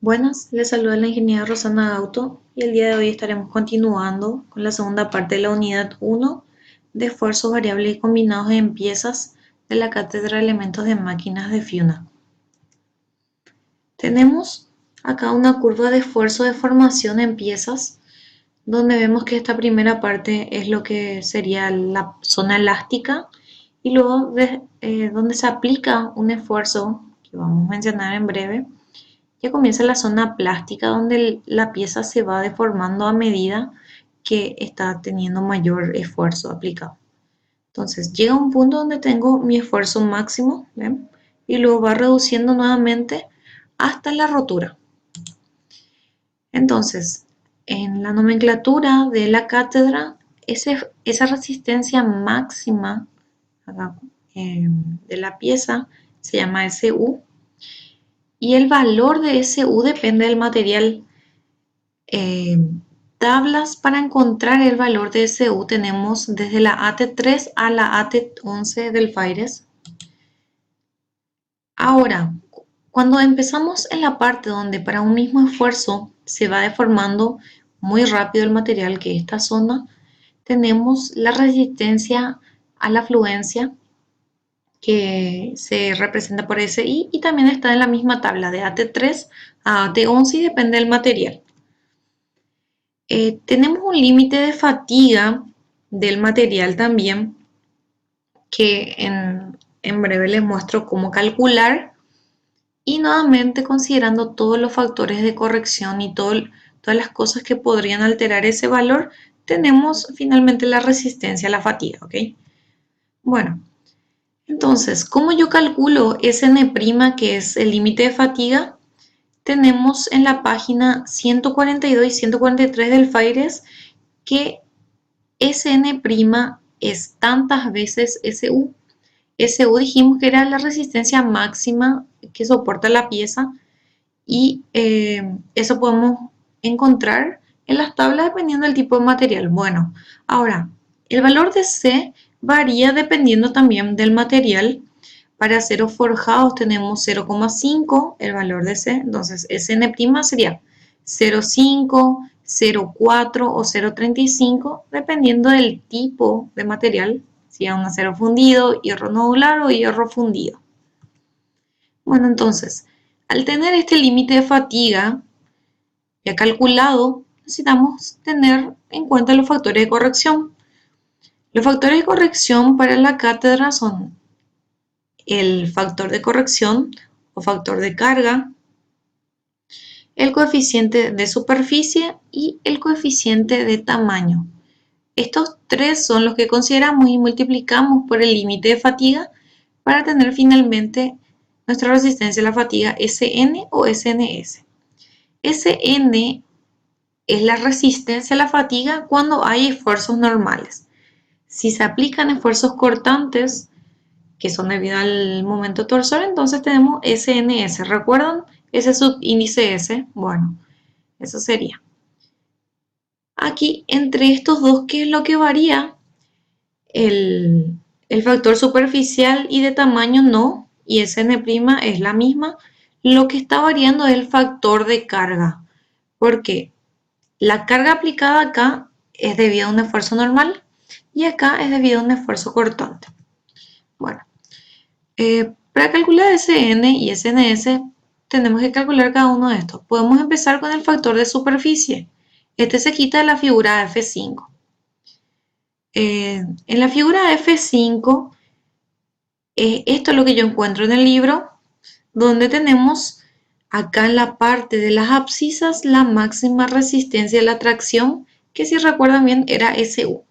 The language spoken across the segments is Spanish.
Buenas, les saluda la ingeniera Rosana Auto y el día de hoy estaremos continuando con la segunda parte de la unidad 1 de esfuerzos variables y combinados en piezas de la cátedra de elementos de máquinas de FIUNA. Tenemos acá una curva de esfuerzo de formación en piezas donde vemos que esta primera parte es lo que sería la zona elástica y luego donde se aplica un esfuerzo que vamos a mencionar en breve. Ya comienza la zona plástica donde la pieza se va deformando a medida que está teniendo mayor esfuerzo aplicado. Entonces llega un punto donde tengo mi esfuerzo máximo, ¿ven? Y luego va reduciendo nuevamente hasta la rotura. Entonces, en la nomenclatura de la cátedra, esa resistencia máxima acá, de la pieza se llama SU. Y el valor de SU depende del material. Tablas para encontrar el valor de SU tenemos desde la AT3 a la AT11 del FAIRES. Ahora, cuando empezamos en la parte donde para un mismo esfuerzo se va deformando muy rápido el material, que es esta zona, tenemos la resistencia a la fluencia que se representa por SI y también está en la misma tabla de AT3 a AT11 y depende del material. Tenemos un límite de fatiga del material también que en breve les muestro cómo calcular y nuevamente considerando todos los factores de corrección y todas las cosas que podrían alterar ese valor, tenemos finalmente la resistencia a la fatiga, ¿ok? Bueno. Entonces, ¿cómo yo calculo Sn', que es el límite de fatiga? Tenemos en la página 142 y 143 del FAIRES que Sn' es tantas veces Su. Su dijimos que era la resistencia máxima que soporta la pieza y eso podemos encontrar en las tablas dependiendo del tipo de material. Bueno, ahora, el valor de C varía dependiendo también del material. Para aceros forjados tenemos 0,5 el valor de C, entonces Sn' sería 0,5, 0,4 o 0,35 dependiendo del tipo de material, si es un acero fundido, hierro nodular o hierro fundido. Bueno, entonces, al tener este límite de fatiga ya calculado, necesitamos tener en cuenta los factores de corrección. Los factores de corrección para la cátedra son el factor de corrección o factor de carga, el coeficiente de superficie y el coeficiente de tamaño. Estos tres son los que consideramos y multiplicamos por el límite de fatiga para tener finalmente nuestra resistencia a la fatiga Sn o SNS. Sn es la resistencia a la fatiga cuando hay esfuerzos normales. Si se aplican esfuerzos cortantes, que son debido al momento torsor, entonces tenemos SNS. ¿Recuerdan ese subíndice S? Bueno, eso sería. Aquí, entre estos dos, ¿qué es lo que varía? El factor superficial y de tamaño no, y Sn' es la misma. Lo que está variando es el factor de carga. ¿Por qué? La carga aplicada acá es debido a un esfuerzo normal y acá es debido a un esfuerzo cortante. Bueno, para calcular Sn y SNS tenemos que calcular cada uno de estos. Podemos empezar con el factor de superficie. Este se quita de la figura F5. En la figura F5, esto es lo que yo encuentro en el libro, donde tenemos acá en la parte de las abscisas la máxima resistencia de la tracción, que si recuerdan bien era SU.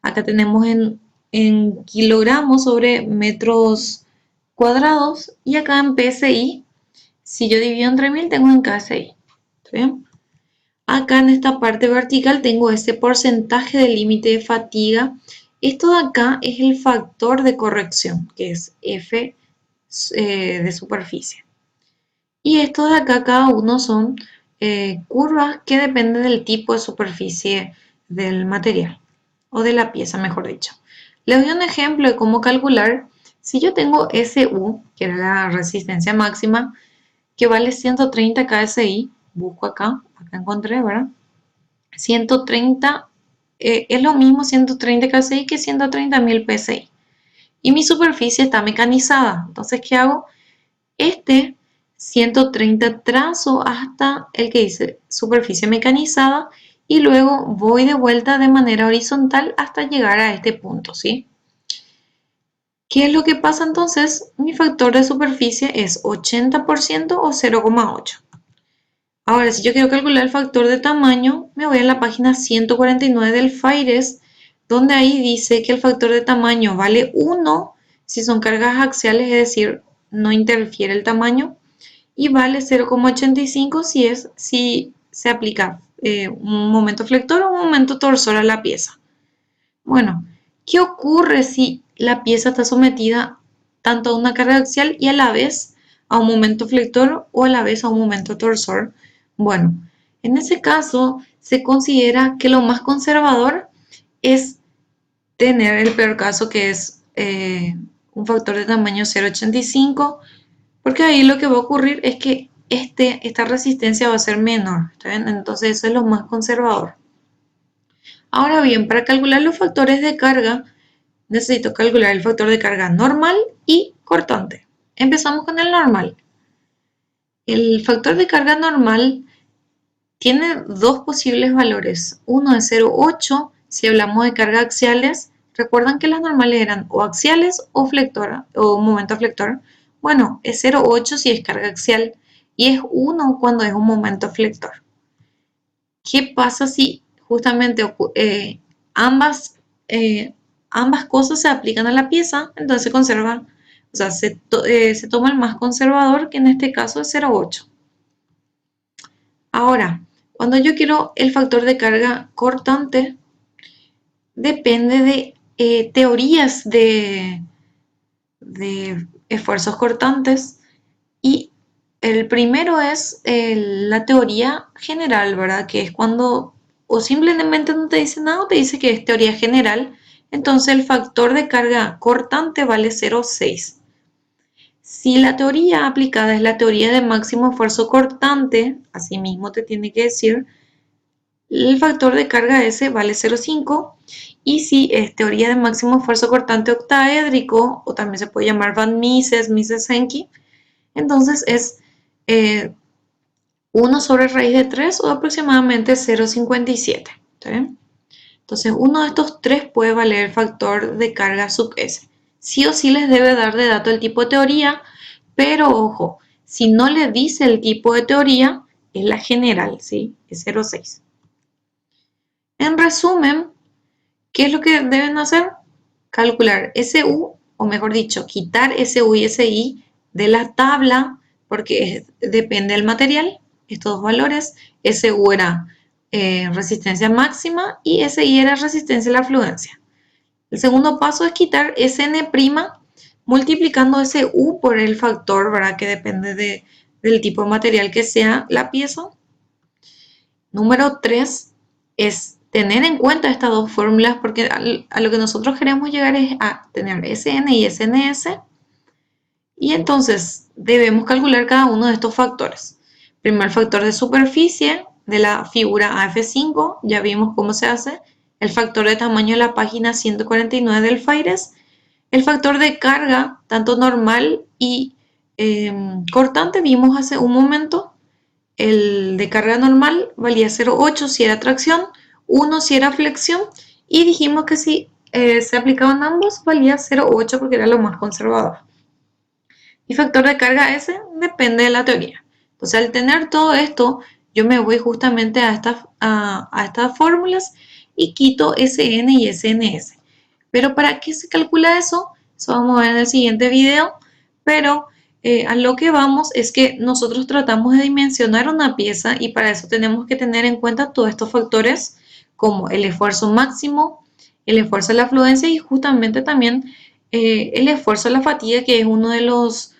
Acá tenemos en kilogramos sobre metros cuadrados y acá en PSI, si yo divido entre 1000 tengo en KSI. ¿Está bien? Acá en esta parte vertical tengo ese porcentaje de límite de fatiga. Esto de acá es el factor de corrección, que es F de superficie. Y estos de acá cada uno son curvas que dependen del tipo de superficie del material, o de la pieza, mejor dicho. Les doy un ejemplo de cómo calcular. Si yo tengo SU, que era la resistencia máxima, que vale 130 KSI, busco acá encontré, ¿verdad? 130, es lo mismo 130 kSI que 130.000 PSI. Y mi superficie está mecanizada. Entonces, ¿qué hago? 130 trazo hasta el que dice superficie mecanizada y luego voy de vuelta de manera horizontal hasta llegar a este punto, ¿sí? ¿Qué es lo que pasa entonces? Mi factor de superficie es 80% o 0,8. Ahora, si yo quiero calcular el factor de tamaño, me voy a la página 149 del FAIRES, donde ahí dice que el factor de tamaño vale 1 si son cargas axiales, es decir, no interfiere el tamaño, y vale 0,85 si se aplica un momento flector o un momento torsor a la pieza. Bueno, ¿qué ocurre si la pieza está sometida tanto a una carga axial y a la vez a un momento flector o a la vez a un momento torsor? Bueno, en ese caso se considera que lo más conservador es tener el peor caso, que es un factor de tamaño 0,85, porque ahí lo que va a ocurrir es que esta resistencia va a ser menor, ¿está bien? Entonces eso es lo más conservador. Ahora bien, para calcular los factores de carga, necesito calcular el factor de carga normal y cortante. Empezamos con el normal. El factor de carga normal tiene dos posibles valores. Uno es 0,8 si hablamos de cargas axiales. Recuerdan que las normales eran o axiales o flectora o momento flector. Bueno, es 0,8 si es carga axial y es 1 cuando es un momento flector. ¿Qué pasa si justamente ambas, ambas cosas se aplican a la pieza? Entonces se conserva, o sea, se toma el más conservador, que en este caso es 0,8. Ahora, cuando yo quiero el factor de carga cortante, depende de teorías de esfuerzos cortantes, y el primero es la teoría general, ¿verdad? Que es cuando o simplemente no te dice nada o te dice que es teoría general. Entonces el factor de carga cortante vale 0,6. Si la teoría aplicada es la teoría de máximo esfuerzo cortante, asimismo te tiene que decir el factor de carga S vale 0,5. Y si es teoría de máximo esfuerzo cortante octaédrico, o también se puede llamar Van Mises-Mises-Henke, entonces es 1 sobre raíz de 3 o aproximadamente 0,57. ¿Está bien? Entonces uno de estos tres puede valer el factor de carga sub S. Sí o sí les debe dar de dato el tipo de teoría, pero ojo, si no le dice el tipo de teoría, es la general, ¿sí? Es 0,6. En resumen, ¿qué es lo que deben hacer? Calcular SU, o mejor dicho, quitar SU y SI de la tabla, porque depende del material, estos dos valores. SU era resistencia máxima y SI era resistencia a la fluencia. El segundo paso es quitar SN' multiplicando SU por el factor, ¿verdad? Que depende del tipo de material que sea la pieza. Número 3 es tener en cuenta estas dos fórmulas, porque a lo que nosotros queremos llegar es a tener SN y SNS, y entonces debemos calcular cada uno de estos factores. Primero el factor de superficie de la figura AF5, ya vimos cómo se hace. El factor de tamaño de la página 149 del FAIRES. El factor de carga, tanto normal y cortante, vimos hace un momento. El de carga normal valía 0,8 si era tracción, 1 si era flexión, y dijimos que si se aplicaban ambos valía 0,8 porque era lo más conservador. Y factor de carga S depende de la teoría. Entonces, al tener todo esto, yo me voy justamente a estas fórmulas y quito SN y SNS. Pero ¿para qué se calcula eso? Eso vamos a ver en el siguiente video. Pero a lo que vamos es que nosotros tratamos de dimensionar una pieza, y para eso tenemos que tener en cuenta todos estos factores, como el esfuerzo máximo, el esfuerzo de la fluencia y justamente también el esfuerzo de la fatiga, que es uno de los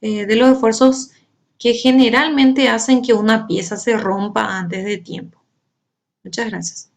esfuerzos que generalmente hacen que una pieza se rompa antes de tiempo. Muchas gracias.